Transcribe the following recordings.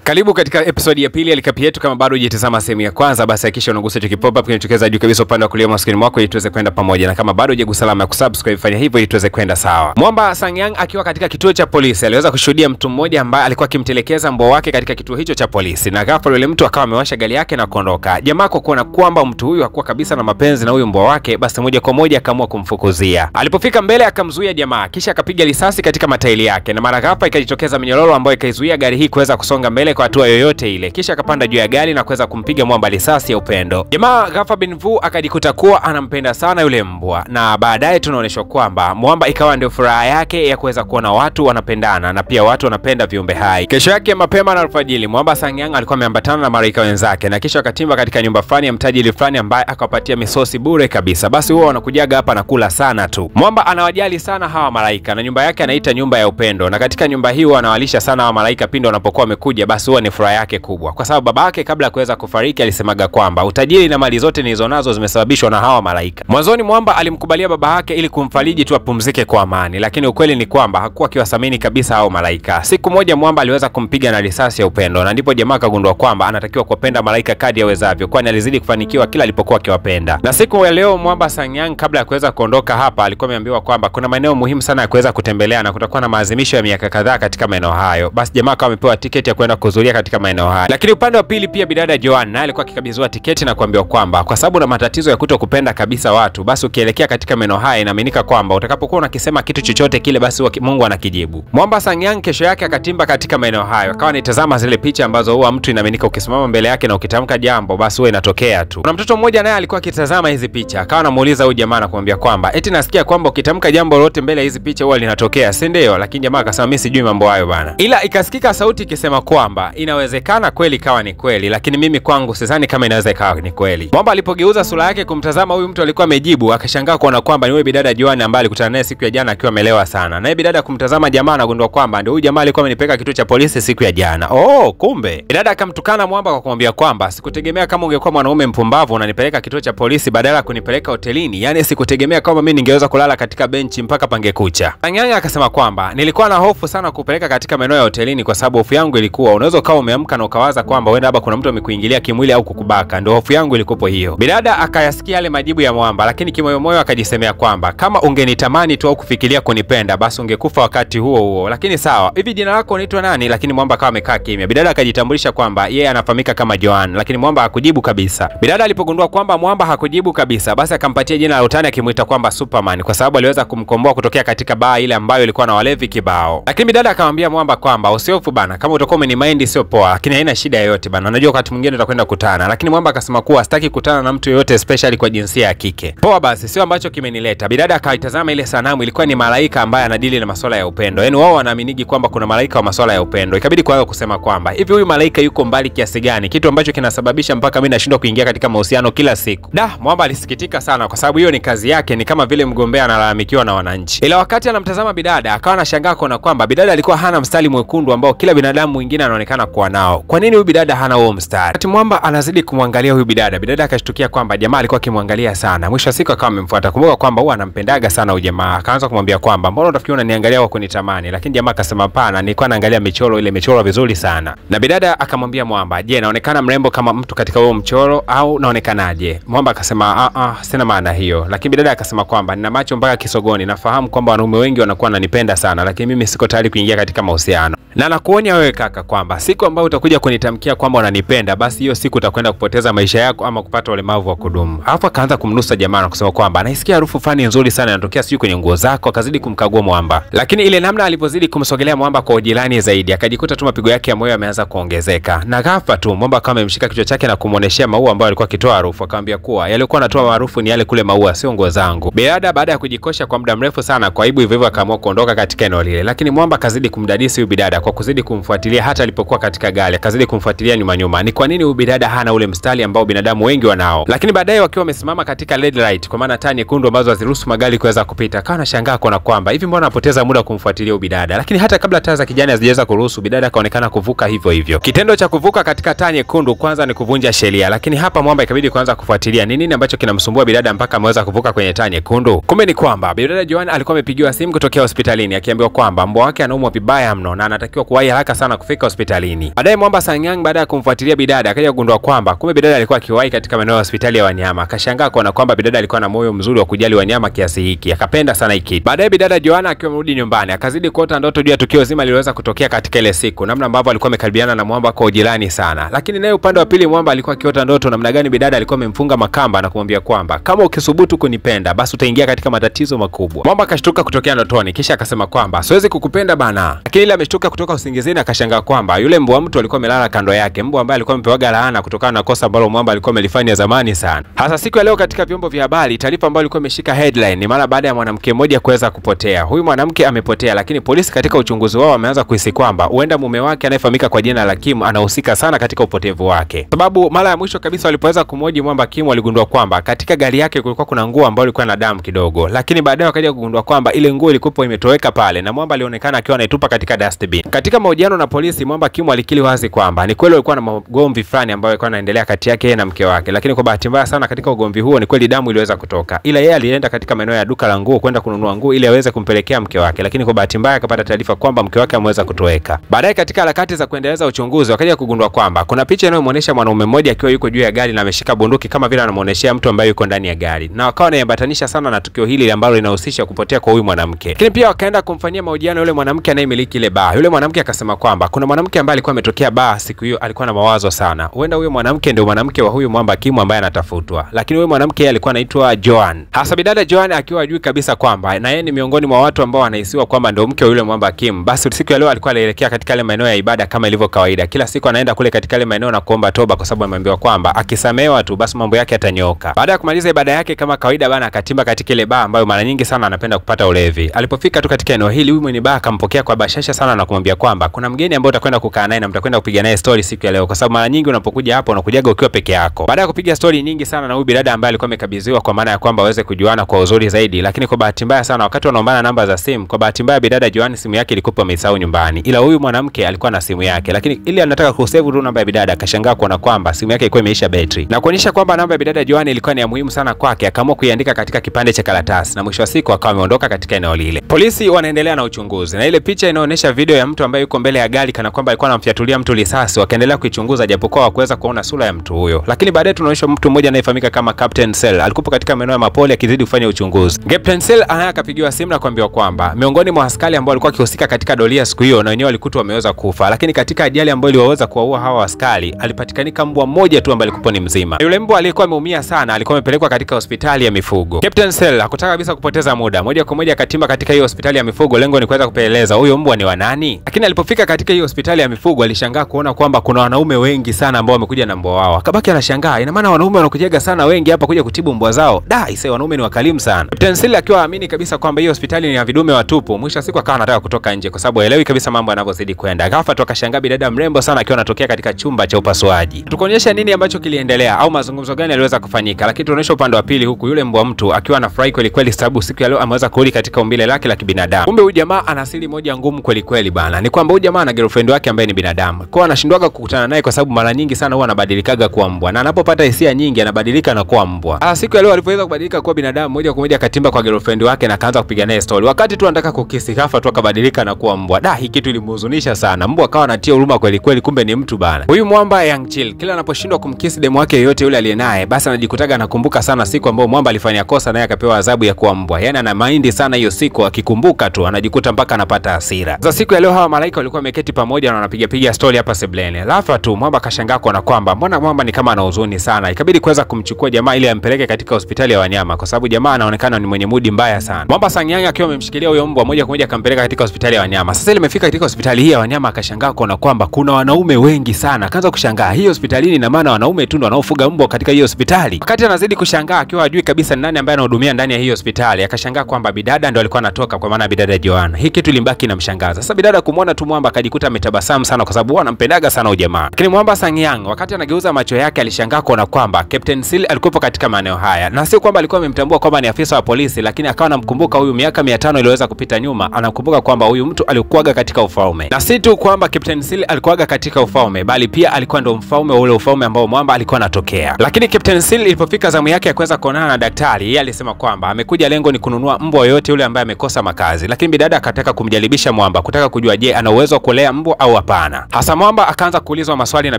Karibu katika episode ya pili ya likapi yetu. Kama bado hujatazama sehemu ya kwanza, basi hakikisha unagusa hicho pop up kinachotokeza juu kabisa upande wa kulia wa screen wako ili tuweze kwenda pamoja, na kama bado hujagusa alama ya kusubscribe fanya hivyo ili tuweze kwenda sawa. Mwamba Sang-yang akiwa katika kituo cha polisi aliweza kushuhudia mtu mmoja ambaye alikuwa akimtelekeza mbwa wake katika kituo hicho cha polisi, na ghafla yule mtu akawa amewasha gari yake na kuondoka. Jamaa kwa kuona kwamba mtu huyu hakuwa kabisa na mapenzi na huyu mbwa wake, basi moja kwa moja akaamua kumfukuzia. Alipofika mbele akamzuia jamaa, kisha akapiga risasi katika matairi yake, na mara ghafla ikajitokeza minyororo ambayo ikaizuia gari hii kuweza kusonga mbele kwa hatua yoyote ile. Kisha akapanda juu ya gari na kuweza kumpiga mwamba risasi ya upendo. Jamaa ghafla binvu akajikuta kuwa anampenda sana yule mbwa, na baadaye tunaonyeshwa kwamba mwamba ikawa ndio furaha yake ya kuweza kuona watu wanapendana na pia watu wanapenda viumbe hai. Kesho yake mapema na alfajiri, Mwamba Sang-yang alikuwa ameambatana na malaika wenzake, na kisha akatimba katika nyumba fulani ya mtajiri fulani ambaye akawapatia misosi bure kabisa. Basi huwa wanakujaga hapa na kula sana tu. Mwamba anawajali sana hawa malaika, na nyumba yake anaita nyumba ya upendo, na katika nyumba hii anawalisha sana hawa malaika pindi wanapokuwa wamekuja. Basi huwa ni furaha yake kubwa, kwa sababu babake kabla ya kuweza kufariki alisemaga kwamba utajiri na mali zote nilizonazo zimesababishwa na hawa malaika. Mwanzoni Mwamba alimkubalia baba yake ili kumfariji tu apumzike kwa amani, lakini ukweli ni kwamba hakuwa akiwathamini kabisa hao malaika. Siku moja Mwamba aliweza kumpiga na risasi ya upendo, na ndipo jamaa akagundua kwamba anatakiwa kuwapenda malaika kadri yawezavyo, kwani alizidi kufanikiwa kila alipokuwa akiwapenda. Na siku ya leo Mwamba Sang-yang kabla ya kuweza kuondoka hapa alikuwa ameambiwa kwamba kuna maeneo muhimu sana ya kuweza kutembelea na kutakuwa na maadhimisho ya miaka kadhaa katika maeneo hayo. Basi jamaa akawa amepewa tiketi ya kwenda kuhudhuria katika maeneo hayo. Lakini upande wa pili pia bidada Joan naye alikuwa akikabidhiwa tiketi na kuambiwa kwamba kwa sababu na matatizo ya kutokupenda kabisa watu, basi ukielekea katika maeneo haya inaaminika kwamba utakapokuwa unakisema kitu chochote kile basi Mungu anakijibu. Mwamba Sang-yang kesho yake akatimba katika maeneo hayo, akawa anitazama zile picha ambazo huwa mtu inaaminika ukisimama mbele yake na ukitamka jambo basi huwa inatokea tu. Kuna mtoto mmoja naye alikuwa akitazama hizi picha, akawa anamuuliza huyu jamaa na kumwambia kwamba eti nasikia kwamba ukitamka jambo lolote mbele ya hizi picha huwa linatokea, si ndio? Lakini jamaa akasema mimi sijui mambo hayo bana. Ila ikasikika sauti ikisema kwamba inawezekana kweli kawa ni kweli, lakini mimi kwangu sidhani kama inaweza ikawa ni kweli. Mwamba alipogeuza sura yake kumtazama huyu mtu alikuwa amejibu, akashangaa kuona kwamba ni yule bidada Joan ambaye alikutana naye siku ya jana akiwa amelewa sana. Na bidada kumtazama jamaa anagundua kwamba ndio huyu jamaa alikuwa amenipeleka kituo cha polisi siku ya jana. Oh, kumbe. Bidada akamtukana Mwamba kwa kumwambia kwamba sikutegemea kama ungekuwa mwanaume mpumbavu unanipeleka kituo cha polisi badala ya kunipeleka hotelini. Yaani sikutegemea kama mimi ningeweza kulala katika benchi mpaka pangekucha. Sang-yang akasema kwamba nilikuwa na hofu sana kupeleka katika maeneo ya hotelini kwa sababu hofu yangu ilikuwa unaweza ukawa umeamka na ukawaza kwamba wewe labda kuna mtu amekuingilia kimwili au kukubaka. Ndio hofu yangu ilikuwa hiyo. Bidada akayasikia yale majibu ya Mwamba, lakini kimoyomoyo akajisemea kwamba kama ungenitamani tu au kufikiria kunipenda basi ungekufa wakati huo huo. Lakini sawa, hivi jina lako unaitwa nani? Lakini Mwamba akawa amekaa kimya. Bidada akajitambulisha kwamba yeye anafahamika kama Joan, lakini Mwamba hakujibu kabisa. Bidada alipogundua kwamba Mwamba hakujibu kabisa, basi akampatia jina la utani akimuita kwamba Superman, kwa sababu aliweza kumkomboa kutokea katika baa ile ambayo ilikuwa na walevi kibao. Lakini bidada akamwambia Mwamba kwamba usiofu bana, kama utakuwa umenimaindi sio poa, lakini haina shida yoyote bana, unajua wakati mwingine tutakwenda kukutana. Lakini Mwamba akasema kuwa sitaki kukutana na mtu yoyote especially kwa jinsia ya kike. Poa basi, sio ambacho kimenileta. Bidada akaitazama ile sanamu, ilikuwa ni malaika ambaye anadili na masuala ya upendo. Yaani wao wanaaminigi kwamba kuna malaika wa masuala ya upendo. Ikabidi kwa kusema kwamba hivi huyu malaika yuko mbali kiasi gani, kitu ambacho kinasababisha mpaka mimi nashindwa kuingia katika mahusiano kila siku. Mwamba alisikitika sana kwa sababu hiyo ni kazi yake, ni kama vile mgombea analalamikiwa na wananchi. Ila wakati anamtazama bidada akawa anashangaa kuona kwamba bidada alikuwa hana mstari mwekundu ambao kila binadamu mwingine anaonekana kuwa nao. Kwa nini huyu bidada hana huo mstari? Wakati Mwamba anazidi kumwangalia huyu bidada akashtukia kwamba jamaa alikuwa akimwangalia sana. Mwisho wa siku akawa amemfuata. Kumbuka kwamba huwa anampendaga sana huyu jamaa. Akaanza kumwambia kwamba mbona unafikiri unaniangalia kwa kunitamani? Lakini jamaa akasema hapana, nilikuwa naangalia michoro ile, michoro vizuri sana. Na bidada akamwambia Mwamba, je, naonekana mrembo kama mtu katika huo mchoro au naonekanaje? Mwamba akasema sina maana hiyo. Lakini bidada akasema kwamba nina macho mpaka kisogoni, nafahamu kwamba wanaume wengi wanakuwa wananipenda sana, lakini mimi siko tayari kuingia katika mahusiano. Na nakuonya wewe kaka kwamba siku ambayo utakuja kunitamkia kwamba unanipenda basi hiyo siku utakwenda kupoteza maisha yako ama kupata ulemavu wa kudumu. Hapo akaanza kumnusa jamaa na kusema kwamba anaisikia harufu fani nzuri sana inatokea sijui kwenye nguo zako. Akazidi kumkagua Mwamba, lakini ile namna alipozidi kumsogelea Mwamba kwa ujirani zaidi akajikuta tu mapigo yake ya moyo yameanza kuongezeka. Na ghafla tu Mwamba kama amemshika kichwa chake na kumuoneshea maua ambayo alikuwa akitoa harufu, akamwambia kuwa yalikuwa anatoa harufu ni yale kule maua, sio nguo zangu. Baada ya kujikosha kwa muda mrefu sana kwa aibu hivyo akaamua kuondoka katika eneo lile. Lakini Mwamba akazidi kumdadisi huyu bidada kwa kuzidi kumfuatilia hata alipokuwa katika gari, akazidi kumfuatilia nyuma. Ni kwa nini huyu bidada hana ule mstari ambao binadamu wengi wanao? Lakini baadaye wakiwa wamesimama katika red light, kwa maana taa nyekundu ambazo haziruhusu magari kuweza kupita, akawa anashangaa kuona kwamba hivi mbona anapoteza muda kumfuatilia huyu bidada? Lakini hata kabla taa za kijani hazijaweza kuruhusu, bidada kaonekana kuvuka hivyo. Kitendo cha kuvuka katika taa nyekundu kwanza ni kuvunja sheria, lakini hapa Mwamba ikabidi kuanza kufuatilia ni nini ambacho kinamsumbua bidada mpaka ameweza kuvuka kwenye taa nyekundu. Kumbe ni kwamba bidada Joan alikuwa amepigiwa simu kutokea hospitalini akiambiwa kwamba mbwa wake anaumwa vibaya mno na anatakiwa kuwahi haraka sana kufika hospitali. hospitalini. Baadaye Mwamba Sanyang baada ya kumfuatilia bidada akaja kugundua kwamba kumbe bidada alikuwa akiwahi katika maeneo ya hospitali ya wanyama. Akashangaa kuona kwamba bidada alikuwa na moyo mzuri wa kujali wanyama kiasi hiki. Akapenda sana hiki. Baadaye bidada Joanna akiwa amerudi nyumbani akazidi kuota ndoto juu ya tukio zima lililoweza kutokea katika ile siku, namna ambavyo alikuwa amekaribiana na Mwamba kwa ujirani sana. Lakini naye upande wa pili Mwamba alikuwa akiota ndoto namna gani bidada alikuwa amemfunga makamba na kumwambia kwamba kama ukisubutu kunipenda basi utaingia katika matatizo makubwa. Mwamba akashtuka kutokea ndotoni kisha akasema kwamba siwezi kukupenda bana. Lakini ile ameshtuka kutoka usingizini akashangaa kwamba yule mbwa mtu alikuwa amelala kando yake, mbwa ambaye alikuwa amepewaga laana kutokana na kosa ambalo Mwamba alikuwa amelifanya zamani sana. Hasa siku ya leo katika vyombo vya habari taarifa ambayo ilikuwa imeshika headline ni mara baada ya mwanamke mmoja kuweza kupotea. Huyu mwanamke amepotea, lakini polisi katika uchunguzi wao wameanza kuhisi kwamba huenda mume wake anayefahamika kwa jina la Kim anahusika sana katika upotevu wake. Sababu mara ya mwisho kabisa walipoweza kumhoji Mwamba Kim waligundua kwamba katika gari yake kulikuwa kuna nguo ambayo ilikuwa na damu kidogo, lakini baadaye wakaja kugundua kwamba ile nguo ilikuwa imetoweka pale na Mwamba alionekana akiwa anaitupa katika dustbin. Katika mahojiano na polisi Mwamba Kim alikiri wazi kwamba ni kweli alikuwa na magomvi fulani ambayo yalikuwa yanaendelea kati yake na mke wake, lakini kwa bahati mbaya sana katika ugomvi huo ni kweli damu iliweza kutoka. Ila yeye alienda katika maeneo ya duka la nguo kwenda kununua nguo ili aweze kumpelekea mke wake, lakini kwa bahati mbaya akapata taarifa kwamba mke wake ameweza kutoweka. Baadaye katika harakati za kuendeleza uchunguzi wakaja kugundua kwamba kuna picha inayomuonesha mwanaume mmoja akiwa yuko juu ya gari na ameshika bunduki kama vile anamuoneshea mtu ambaye yuko ndani ya gari, na wakawa wanayambatanisha sana na tukio hili ambalo linahusisha kupotea kwa huyu mwanamke. Lakini pia wakaenda kumfanyia mahojiano yule mwanamke anayemiliki ile bar. Yule mwanamke akasema kwamba kuna mwanamke ambaye alikuwa ametokea bar siku hiyo, alikuwa na mawazo sana. Huenda huyo mwanamke ndio mwanamke wa huyu Mwamba Kim ambaye anatafutwa. Lakini huyo mwanamke yeye alikuwa anaitwa Joan. Hasa bidada Joan akiwa ajui kabisa kwamba na yeye ni miongoni mwa watu ambao wanahisiwa kwamba ndio mke wa yule Mwamba Kim. Basi siku ya leo alikuwa anaelekea katika ile maeneo ya ibada kama ilivyo kawaida. Kila siku anaenda kule katika ile maeneo na kuomba toba kwa sababu ameambiwa kwamba akisamehewa tu basi mambo yake yatanyooka. Baada ya kumaliza ibada yake kama kawaida bana akatimba katika ile bar ambayo mara nyingi sana anapenda kupata ulevi. Alipofika tu katika eneo hili huyu mwenye bar akampokea kwa bashasha sana na kumwambia kwamba kuna mgeni ambaye utakwenda kukaa naye na mtakwenda kupiga naye story siku ya leo, kwa sababu mara nyingi unapokuja hapo unakujaga ukiwa peke yako. Baada ya kupiga story nyingi sana na huyu bidada ambaye alikuwa amekabidhiwa kwa maana ya kwamba aweze kujuana kwa uzuri zaidi, lakini kwa bahati mbaya sana wakati wanaombana namba za simu, kwa bahati mbaya bidada Joan simu yake ilikuwa imesahau nyumbani, ila huyu mwanamke alikuwa na simu yake, lakini ili anataka kusave tu namba ya bidada akashangaa kuona kwamba simu yake ilikuwa imeisha battery, na kuonyesha kwamba namba ya bidada Joan ilikuwa ni ya muhimu sana kwake, akaamua kuiandika katika kipande cha karatasi na mwisho wa siku akawa ameondoka katika eneo lile. Polisi wanaendelea na uchunguzi na ile picha inaonyesha video ya mtu ambaye yuko mbele ya gari kana kwamba alikuwa anamfiatulia mtu risasi, wakaendelea kuichunguza japokuwa hawakuweza kuona sura ya mtu huyo. Lakini baadaye tunaonyeshwa mtu mmoja anayefahamika kama Captain Cell alikuwa katika maeneo ya mapole akizidi kufanya uchunguzi. Captain Cell akapigiwa simu na kuambiwa kwamba miongoni mwa askari ambao walikuwa wakihusika katika doria siku hiyo na wenyewe walikutwa wameweza kufa, lakini katika ajali ambayo iliwaweza kuwaua hawa askari alipatikanika mbwa mmoja tu ambaye alikuwa ni mzima. Yule mbwa aliyekuwa ameumia sana alikuwa amepelekwa katika hospitali ya mifugo. Captain Cell hakutaka kabisa kupoteza muda, moja kwa moja akatimba katika hiyo hospitali ya mifugo, lengo ni kuweza kupeleleza huyo mbwa ni wa nani. Lakini alipofika katika hiyo hospitali ya mifugo alishangaa kuona kwamba kuna wanaume wengi sana ambao wamekuja na mbwa wao. Akabaki anashangaa, ina maana wanaume wanakujaga sana wengi hapa kuja kutibu mbwa zao. Ise wanaume ni wakalimu sana. Captain Cell akiwa aamini kabisa kwamba hiyo hospitali ni ya vidume watupu, mwisho wa siku akawa anataka kutoka nje kwa sababu haelewi kabisa mambo yanavyozidi kwenda. Ghafla tu akashangaa bidada mrembo sana akiwa anatokea katika chumba cha upasuaji. Tukuonyesha nini ambacho kiliendelea au mazungumzo gani yaliweza kufanyika, lakini tunaonyesha upande wa pili huku yule mbwa mtu akiwa anafurahi kweli kweli sababu siku ya leo ameweza kurudi katika umbile lake la kibinadamu. Kumbe huyu jamaa ana asili moja ngumu kweli kweli bana. Ni kwamba huyu jamaa ana girlfriend wake ambaye ni binadamu. Kwa anashindwaga kukutana naye kwa sababu mara nyingi sana huwa anabadilikaga kuwa mbwa. Na anapopata hisia nyingi anabadilika na kuwa mbwa. Siku ya leo alipoweza kubadilika kuwa binadamu moja kwa moja akatimba kwa girlfriend wake na akaanza kupiga naye story. Wakati tu anataka kukisi ghafla tu akabadilika na kuwa mbwa. Hii kitu ilimhuzunisha sana. Mbwa akawa anatia huruma kweli kweli, kumbe ni mtu bana. Huyu Mwamba Young Chill kila anaposhindwa kumkisi demu wake yoyote yule aliyenaye, basi anajikutaga anakumbuka sana siku ambayo Mwamba alifanya kosa naye akapewa adhabu ya kuwa mbwa. Yaani ana mind sana hiyo siku, akikumbuka tu anajikuta mpaka anapata hasira. Sasa siku ya leo hawa malaika walikuwa wameketi pamoja na wanapiga story hapa sebleni. Ghafla tu Mwamba akashangaa kuona kwamba mbona Mwamba ni kama ana huzuni sana. Ikabidi kuweza kumchukua jamaa ili ampeleke katika hospitali ya wanyama kwa sababu jamaa anaonekana ni mwenye mudi mbaya sana. Mwamba Sanyang akiwa amemshikilia huyo mbwa moja kwa moja akampeleka katika hospitali ya wanyama. Sasa ile imefika katika hospitali hii ya wanyama akashangaa kuona kwamba kuna wanaume wengi sana. Akaanza kushangaa hii hospitalini ina maana wanaume tu ndio wanaofuga mbwa katika hiyo hospitali. Wakati anazidi kushangaa akiwa hajui kabisa ni nani ambaye anahudumia ndani ya hiyo hospitali, akashangaa kwamba bidada ndio alikuwa anatoka kwa maana bidada Joan. Hii kitu ilimbaki na mshangaza. Sasa bidada kumuona tu Mwamba akajikuta ametabasamu sana kwa sababu anampendaga sana ujamaa. Lakini Mwamba Sanyang wakati anageuza macho yake alishangaa kuona kwamba Captain Cell alikuwa katika maeneo haya. Na sio kwamba alikuwa amemtambua kwamba ni afisa wa polisi, lakini akawa anamkumbuka huyu miaka 500 iliyoweza kupita nyuma, anakumbuka kwamba huyu mtu alikuwaga katika ufalme. Na si tu kwamba Captain Cell alikuwaga katika ufalme, bali pia alikuwa ndo mfalme wa ule ufalme ambao Mwamba alikuwa anatokea. Lakini Captain Cell ilipofika zamu yake ya kuweza kuonana na daktari, yeye alisema kwamba amekuja lengo ni kununua mbwa yote yule ambaye amekosa makazi. Lakini bidada akataka kumjaribisha Mwamba, kutaka kujua je ana uwezo wa kulea mbwa au hapana. Hasa Mwamba akaanza kuulizwa maswali na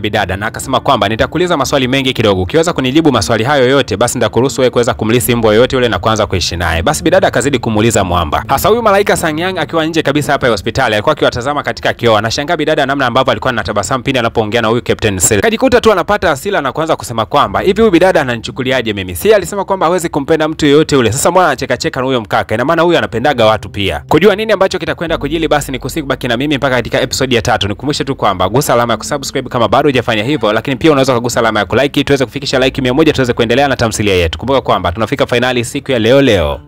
bidada na akasema kwamba nitakuuliza maswali mengi kidogo, ukiweza kunijibu maswali hayo yote basi nitakuruhusu wewe kuweza kumlisi mbwa yote yule na kuanza kuishi naye. Basi bidada akazidi kumuuliza Mwamba. Hasa huyu malaika Sangyang akiwa nje kabisa hapa ya hospitali alikuwa akiwatazama katika kioo, anashangaa bidada namna ambavyo alikuwa anatabasamu pindi anapoongea na huyu Captain Cell. Kajikuta tu anapata hasira na kuanza kusema kwamba hivi huyu bidada ananichukuliaje mimi? Si alisema kwamba hawezi kumpenda mtu yeyote yule. Sasa mbona anacheka cheka na huyo mkaka? Ina maana huyu anapendaga watu pia. Kujua nini ambacho kitakwenda kujili basi ni kusikubaki na mimi mpaka katika episode ya 3. Nikukumbushe tu kwamba gusa alama ya kusubscribe kama bado hujafanya hivyo, lakini pia unaweza kugusa alama ya kulike tuweze kufikisha like 100 tuweze kuendelea na tamthilia yetu. Kumbuka kwamba tunafika finali siku ya leo.